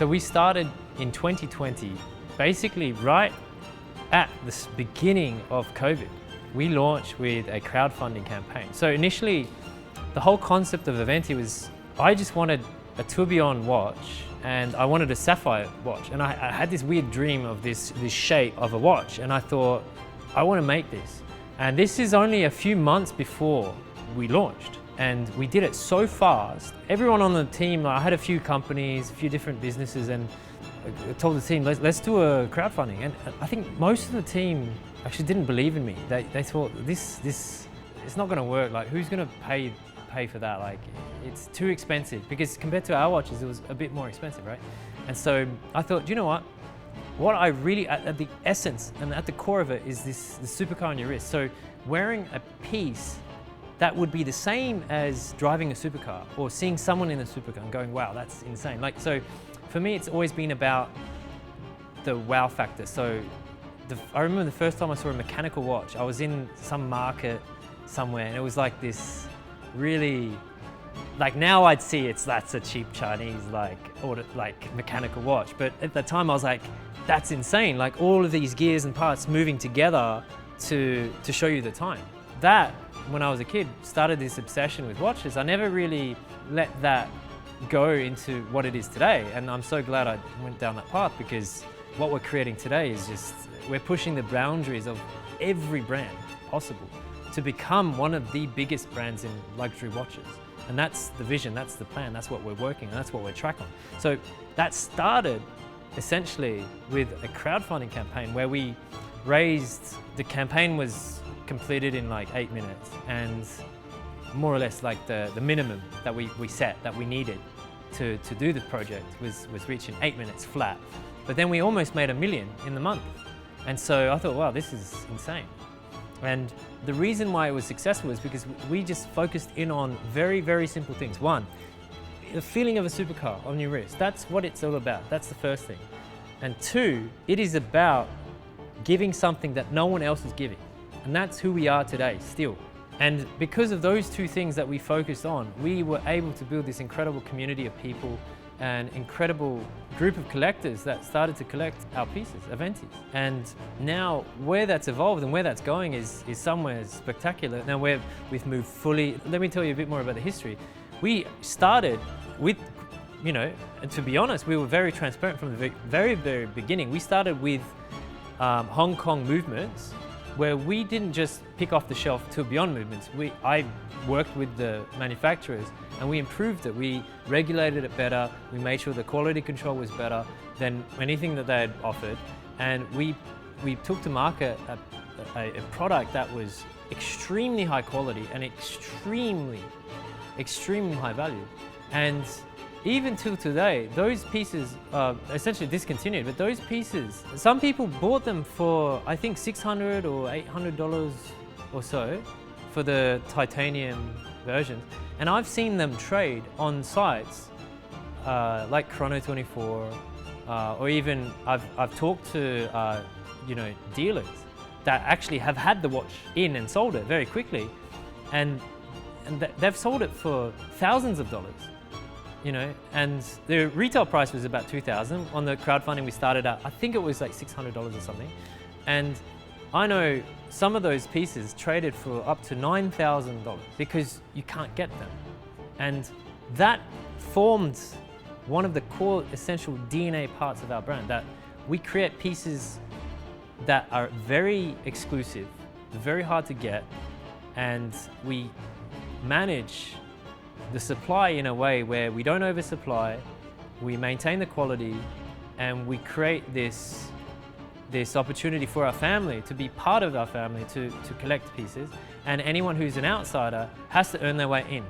So we started in 2020, basically right at the beginning of COVID. We launched with a crowdfunding campaign. So initially, the whole concept of Aventi was, I just wanted a tourbillon watch and I wanted a sapphire watch. And I had this weird dream of this shape of a watch, and I thought, I want to make this. And this is only a few months before we launched. And we did it so fast. Everyone on the team, I had a few companies, a few different businesses, and I told the team, let's do a crowdfunding. And I think most of the team actually didn't believe in me. They thought, this it's not gonna work. Like, who's gonna pay for that? Like, it's too expensive, because compared to our watches, it was a bit more expensive, right? And so I thought, you know what I really, at the essence and at the core of it, is this supercar on your wrist. So wearing a piece that would be the same as driving a supercar or seeing someone in a supercar and going, wow, that's insane. Like, so for me, it's always been about the wow factor. So I remember the first time I saw a mechanical watch, I was in some market somewhere, and it was like this really, like, now I'd see that's a cheap Chinese like mechanical watch. But at the time I was like, that's insane. Like, all of these gears and parts moving together to show you the time. That, when I was a kid, started this obsession with watches. I never really let that go into what it is today. And I'm so glad I went down that path, because what we're creating today is just, we're pushing the boundaries of every brand possible to become one of the biggest brands in luxury watches. And that's the vision, that's the plan, that's what we're working on, that's what we're tracking. So that started essentially with a crowdfunding campaign where we raised, the campaign was completed in like 8 minutes, and more or less like the minimum that we set that we needed to do the project was reached in 8 minutes flat. But then we almost made $1 million in the month. And so I thought, wow, this is insane. And the reason why it was successful is because we just focused in on very, very simple things. One, the feeling of a supercar on your wrist. That's what it's all about. That's the first thing. And two, it is about giving something that no one else is giving. And that's who we are today, still. And because of those two things that we focused on, we were able to build this incredible community of people, an incredible group of collectors that started to collect our pieces, Aventis. And now where that's evolved and where that's going is somewhere spectacular. Now we've moved fully. Let me tell you a bit more about the history. We started with, and to be honest, we were very transparent from the very, very beginning. We started with Hong Kong movements, where we didn't just pick off the shelf tourbillon movements. I worked with the manufacturers and we improved it. We regulated it better. We made sure the quality control was better than anything that they had offered. And we took to market a product that was extremely high quality and extremely high value. And even till today, those pieces are essentially discontinued, but those pieces, some people bought them for, I think, $600 or $800 or so for the titanium versions. And I've seen them trade on sites like Chrono24, or even I've talked to dealers that actually have had the watch in and sold it very quickly, and they've sold it for thousands of dollars. And the retail price was about $2,000. On the crowdfunding we started at, I think it was like $600 or something. And I know some of those pieces traded for up to $9,000 because you can't get them. And that formed one of the core essential DNA parts of our brand, that we create pieces that are very exclusive, very hard to get, and we manage the supply in a way where we don't oversupply, we maintain the quality, and we create this opportunity for our family to be part of our family, to collect pieces. And anyone who's an outsider has to earn their way in.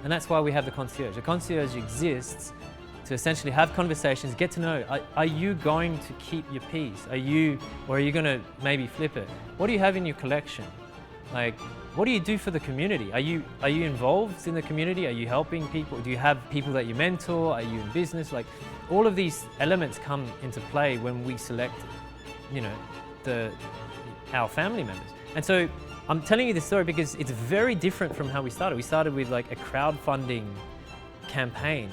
And that's why we have the concierge. The concierge exists to essentially have conversations, get to know, are you going to keep your piece? Or are you going to maybe flip it? What do you have in your collection? Like, what do you do for the community? Are you involved in the community? Are you helping people? Do you have people that you mentor? Are you in business? Like, all of these elements come into play when we select, our family members. And so I'm telling you this story because it's very different from how we started. We started with like a crowdfunding campaign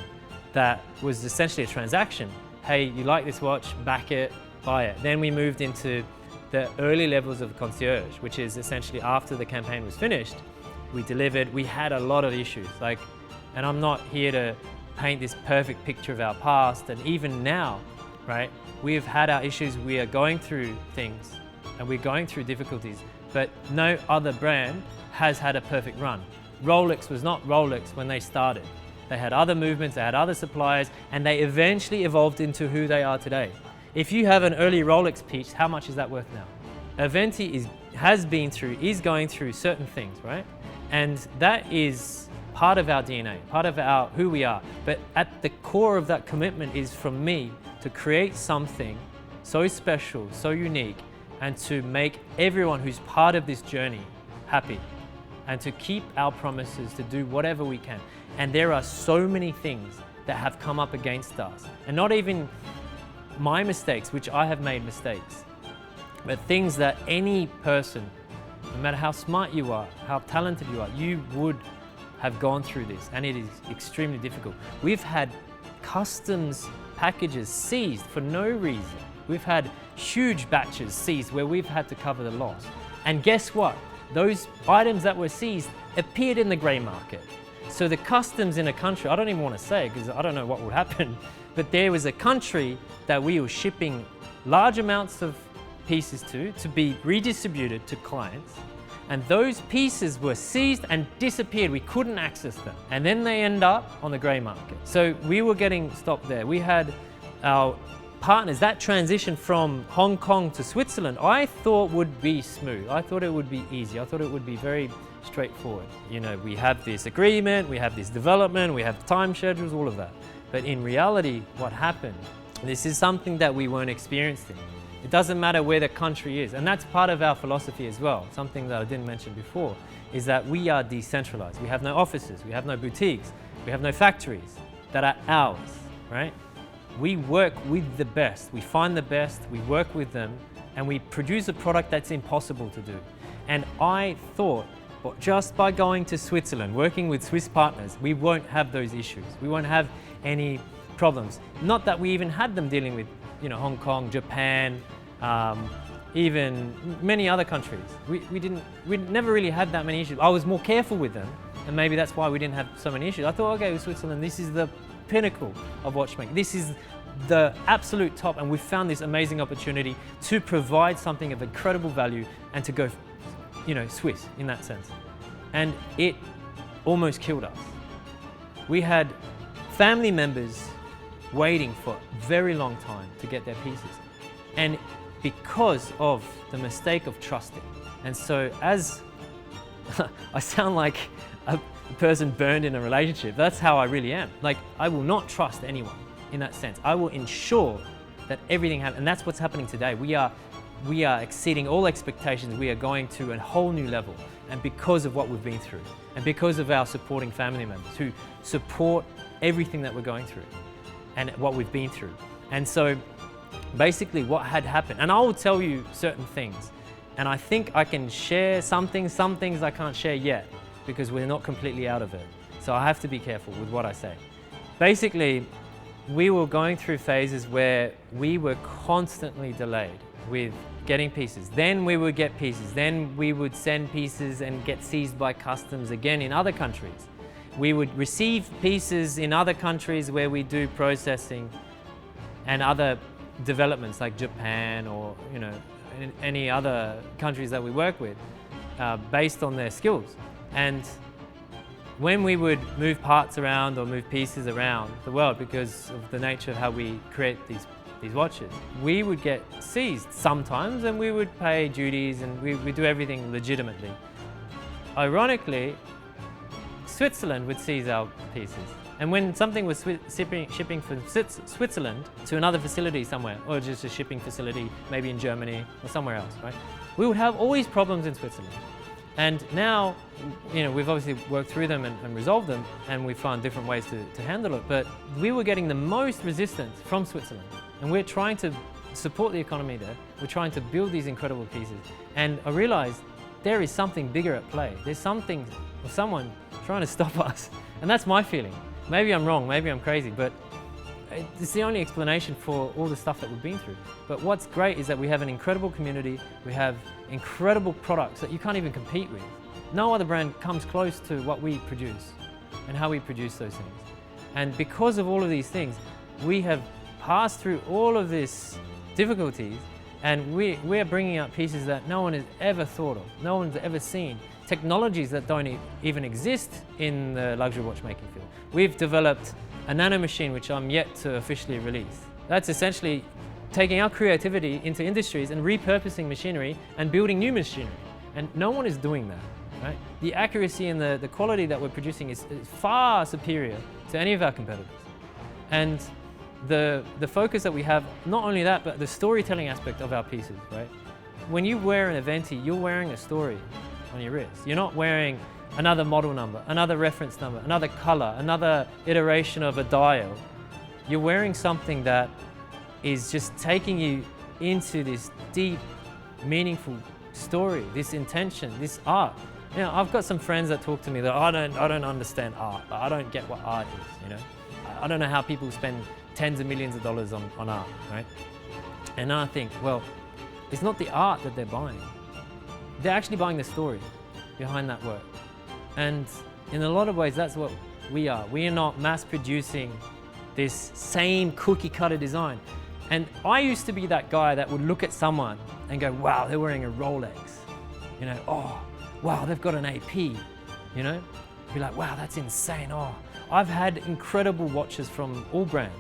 that was essentially a transaction. hey, you like this watch, back it, buy it. Then we moved into the early levels of concierge, which is essentially after the campaign was finished, we delivered. We had a lot of issues, and I'm not here to paint this perfect picture of our past, and even now, right, we've had our issues, we are going through things, and we're going through difficulties, but no other brand has had a perfect run. Rolex was not Rolex when they started. They had other movements, they had other suppliers, and they eventually evolved into who they are today. If you have an early Rolex piece, how much is that worth now? Aventi is going through certain things, right? And that is part of our DNA, part of who we are. But at the core of that commitment is from me to create something so special, so unique, and to make everyone who's part of this journey happy, and to keep our promises to do whatever we can. And there are so many things that have come up against us, and not even my mistakes, which I have made mistakes, but things that any person, no matter how smart you are, how talented you are, you would have gone through this, and it is extremely difficult. We've had customs packages seized for no reason. We've had huge batches seized where we've had to cover the loss. And guess what? Those items that were seized appeared in the grey market. So the customs in a country, I don't even want to say because I don't know what would happen, but there was a country that we were shipping large amounts of pieces to be redistributed to clients. And those pieces were seized and disappeared. We couldn't access them. And then they end up on the grey market. So we were getting stopped there. We had our partners, that transition from Hong Kong to Switzerland, I thought would be smooth. I thought it would be easy. I thought it would be very straightforward. You know, we have this agreement, we have this development, we have time schedules, all of that. But in reality, what happened, this is something that we weren't experiencing. It doesn't matter where the country is, and that's part of our philosophy as well. Something that I didn't mention before is that we are decentralized. We have no offices, we have no boutiques, we have no factories that are ours, right? We work with the best, we find the best, we work with them, and we produce a product that's impossible to do. And I thought, but just by going to Switzerland, working with Swiss partners, we won't have those issues. We won't have any problems. Not that we even had them dealing with, you know, Hong Kong, Japan, even many other countries. We never really had that many issues. I was more careful with them, and maybe that's why we didn't have so many issues. I thought, okay, with Switzerland, this is the pinnacle of watchmaking. This is the absolute top, and we found this amazing opportunity to provide something of incredible value and to go, you know, Swiss in that sense. And it almost killed us. We had family members waiting for a very long time to get their pieces, and because of the mistake of trusting. And so, as I sound like a person burned in a relationship, that's how I really am. Like, I will not trust anyone in that sense. I will ensure that everything happens, and that's what's happening today. We are exceeding all expectations. We are going to a whole new level, and because of what we've been through, and because of our supporting family members who support everything that we're going through and what we've been through. And so basically what had happened, and I will tell you certain things, and I think I can share some things I can't share yet because we're not completely out of it. So I have to be careful with what I say. Basically, we were going through phases where we were constantly delayed with getting pieces. Then we would get pieces. Then we would send pieces and get seized by customs again in other countries. We would receive pieces in other countries where we do processing and other developments like Japan or, you know, any other countries that we work with based on their skills. And when we would move parts around or move pieces around the world because of the nature of how we create these watches, we would get seized sometimes, and we would pay duties, and we do everything legitimately. Ironically, Switzerland would seize our pieces. And when something was shipping from Switzerland to another facility somewhere, or just a shipping facility, maybe in Germany or somewhere else, right? We would have always problems in Switzerland. And now, you know, we've obviously worked through them and resolved them, and we found different ways to handle it. But we were getting the most resistance from Switzerland. And we're trying to support the economy there. We're trying to build these incredible pieces. And I realized there is something bigger at play. There's something or someone trying to stop us. And that's my feeling. Maybe I'm wrong, maybe I'm crazy, but it's the only explanation for all the stuff that we've been through. But what's great is that we have an incredible community, we have incredible products that you can't even compete with. No other brand comes close to what we produce and how we produce those things. And because of all of these things, we have passed through all of these difficulties, and we're bringing out pieces that no one has ever thought of, no one's ever seen, technologies that don't even exist in the luxury watchmaking field. We've developed a nano machine which I'm yet to officially release. That's essentially taking our creativity into industries and repurposing machinery and building new machinery. And no one is doing that, right? The accuracy and the quality that we're producing is far superior to any of our competitors. And the focus that we have, not only that, but the storytelling aspect of our pieces, right? When you wear an Aventi, you're wearing a story on your wrist. You're not wearing another model number, another reference number, another color, another iteration of a dial. You're wearing something that is just taking you into this deep, meaningful story, this intention, this art. You know, I've got some friends that talk to me that I don't understand art. I don't get what art is, you know. I don't know how people spend tens of millions of dollars on art, right? And I think, well, it's not the art that they're buying. They're actually buying the story behind that work. And in a lot of ways, that's what we are. We are not mass producing this same cookie cutter design. And I used to be that guy that would look at someone and go, wow, they're wearing a Rolex. You know, oh, wow, they've got an AP, you know? Be like, wow, that's insane. Oh, I've had incredible watches from all brands,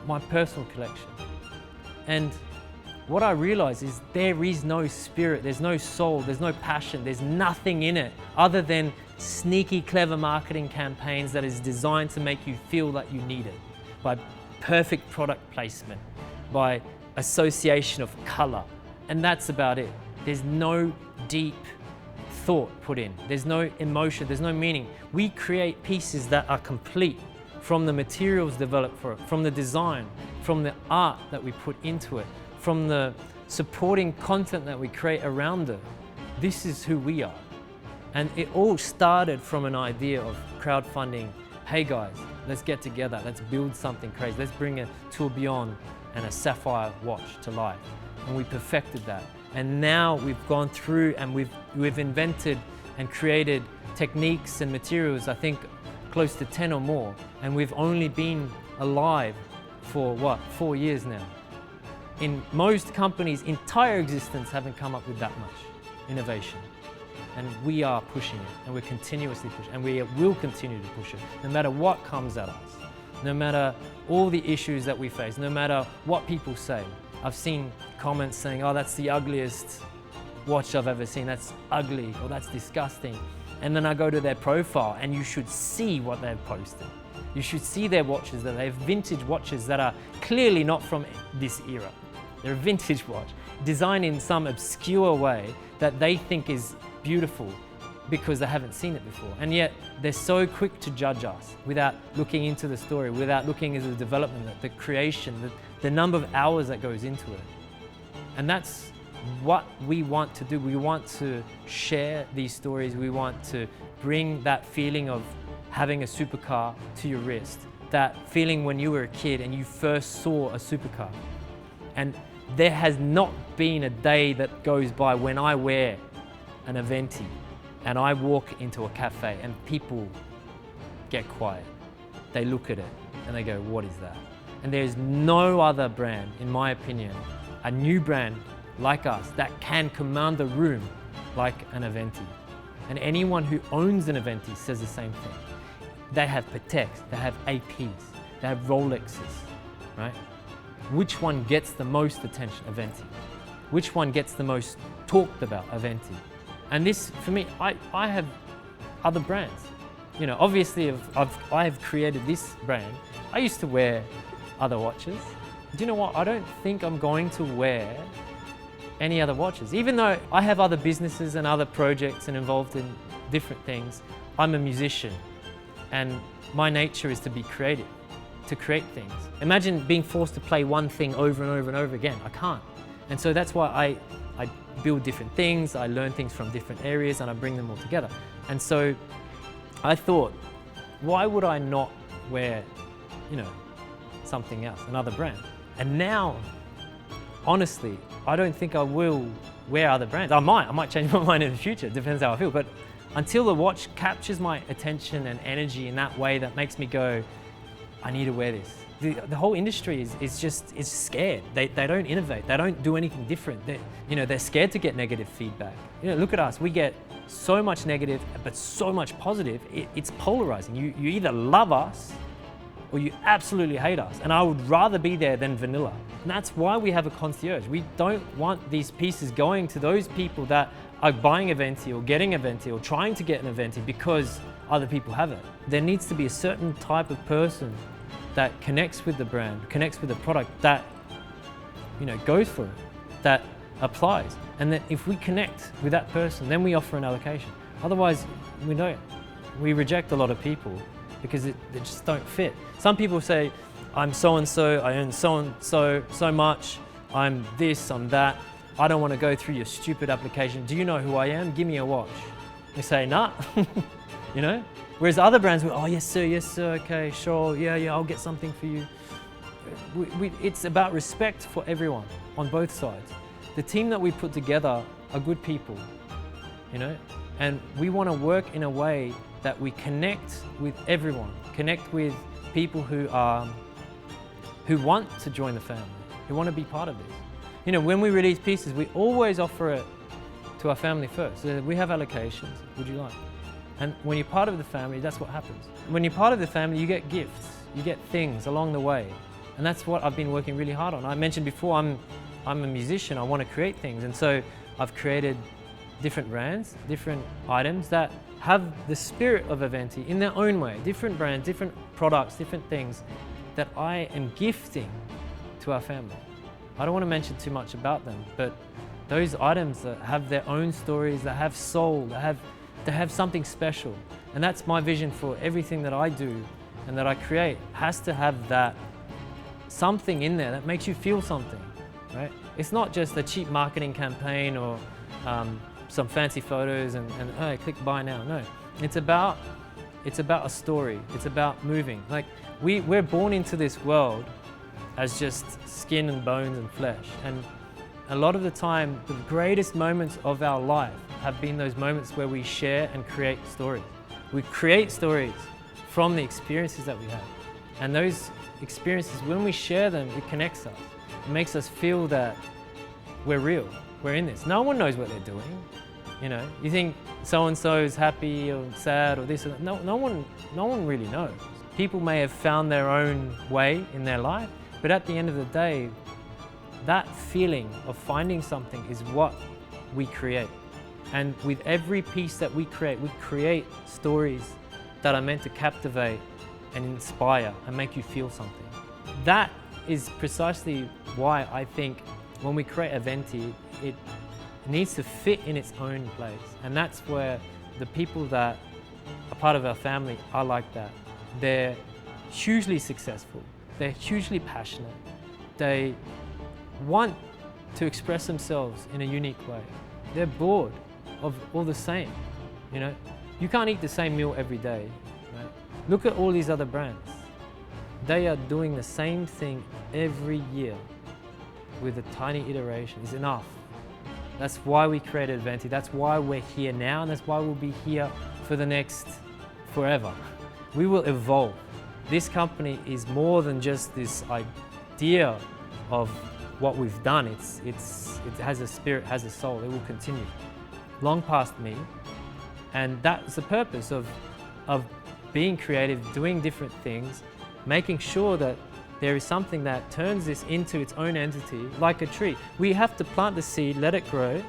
my personal collection. And what I realize is there is no spirit, there's no soul, there's no passion, there's nothing in it other than sneaky, clever marketing campaigns that is designed to make you feel that you need it by perfect product placement, by association of color. And that's about it. There's no deep thought put in. There's no emotion, there's no meaning. We create pieces that are complete from the materials developed for it, from the design, from the art that we put into it, from the supporting content that we create around it. This is who we are. And it all started from an idea of crowdfunding. Hey guys, let's get together, let's build something crazy. Let's bring a tourbillon and a sapphire watch to life. And we perfected that. And now we've gone through and we've invented and created techniques and materials, I think close to 10 or more. And we've only been alive for what, 4 years now. In most companies' entire existence haven't come up with that much innovation. And we are pushing it, and we're continuously pushing, and we will continue to push it, no matter what comes at us, no matter all the issues that we face, no matter what people say. I've seen comments saying, oh, that's the ugliest watch I've ever seen, that's ugly, or that's disgusting. And then I go to their profile, and you should see what they've posted. You should see their watches, that they have vintage watches that are clearly not from this era. They're a vintage watch, designed in some obscure way that they think is beautiful because they haven't seen it before. And yet they're so quick to judge us without looking into the story, without looking into the development, the creation, the number of hours that goes into it. And that's what we want to do. We want to share these stories. We want to bring that feeling of having a supercar to your wrist, that feeling when you were a kid and you first saw a supercar. And there has not been a day that goes by when I wear an Aventi and I walk into a cafe and people get quiet. They look at it and they go, what is that? And there's no other brand, in my opinion, a new brand like us that can command the room like an Aventi. And anyone who owns an Aventi says the same thing. They have Pateks, they have APs, they have Rolexes, right? Which one gets the most attention? Aventi. Which one gets the most talked about? Aventi. And this, for me, I have other brands. You know, obviously I have created this brand. I used to wear other watches. Do you know what? I don't think I'm going to wear any other watches. Even though I have other businesses and other projects and involved in different things, I'm a musician and my nature is to be creative, to create things. Imagine being forced to play one thing over and over and over again. I can't. And so that's why I build different things, I learn things from different areas and I bring them all together. And so I thought, why would I not wear, you know, something else, another brand. And now, honestly, I don't think I will wear other brands. I might change my mind in the future, depends how I feel. But until the watch captures my attention and energy in that way that makes me go, I need to wear this. The whole industry is scared. They don't innovate. They don't do anything different. They're scared to get negative feedback. Look at us. We get so much negative, but so much positive. It's polarizing. You either love us or you absolutely hate us. And I would rather be there than vanilla. And that's why we have a concierge. We don't want these pieces going to those people that are buying Aventi or getting Aventi or trying to get an Aventi because other people have it. There needs to be a certain type of person that connects with the brand, connects with the product, that goes for it, that applies. And then if we connect with that person, then we offer an allocation. Otherwise, we don't. We reject a lot of people because they just don't fit. Some people say, I'm so-and-so, I earn so-and-so, so much, I'm this, I'm that. I don't want to go through your stupid application. Do you know who I am? Give me a watch. We say, nah, Whereas other brands will, oh, yes, sir, okay, sure, yeah, I'll get something for you. It's about respect for everyone on both sides. The team that we put together are good people, and we want to work in a way that we connect with everyone, connect with people who want to join the family, who want to be part of this. When we release pieces, we always offer it to our family first. So we have allocations, would you like? And when you're part of the family, that's what happens. When you're part of the family, you get gifts, you get things along the way. And that's what I've been working really hard on. I mentioned before, I'm a musician, I want to create things. And so I've created different brands, different items that have the spirit of Aventi in their own way. Different brands, different products, different things that I am gifting to our family. I don't want to mention too much about them, but those items that have their own stories, that have soul, that have something special. And that's my vision for everything that I do and that I create, has to have that something in there that makes you feel something, right? It's not just a cheap marketing campaign or some fancy photos and hey, click buy now. No, it's about a story. It's about moving. Like we're born into this world as just skin and bones and flesh. And a lot of the time, the greatest moments of our life have been those moments where we share and create stories. We create stories from the experiences that we have. And those experiences, when we share them, it connects us. It makes us feel that we're real, we're in this. No one knows what they're doing. You think so-and-so is happy or sad or this or that. No one really knows. People may have found their own way in their life, but at the end of the day, that feeling of finding something is what we create. And with every piece that we create stories that are meant to captivate and inspire and make you feel something. That is precisely why I think when we create Aventi, it needs to fit in its own place. And that's where the people that are part of our family are like that. They're hugely successful. They're hugely passionate. They want to express themselves in a unique way. They're bored of all the same, You can't eat the same meal every day, right? Look at all these other brands. They are doing the same thing every year with a tiny iteration. It's enough. That's why we created Aventi. That's why we're here now, and that's why we'll be here for the next forever. We will evolve. This company is more than just this idea of what we've done. It has a spirit, has a soul. It will continue long past me, and that's the purpose of being creative, doing different things, making sure that there is something that turns this into its own entity, like a tree. We have to plant the seed, let it grow,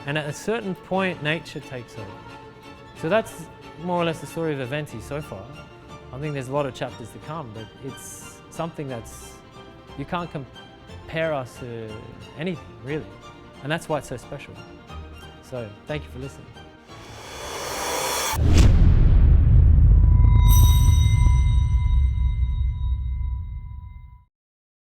and at a certain point, nature takes over. So that's more or less the story of Aventi so far. I think there's a lot of chapters to come, but it's something you can't compare us to anything, really. And that's why it's so special. So thank you for listening.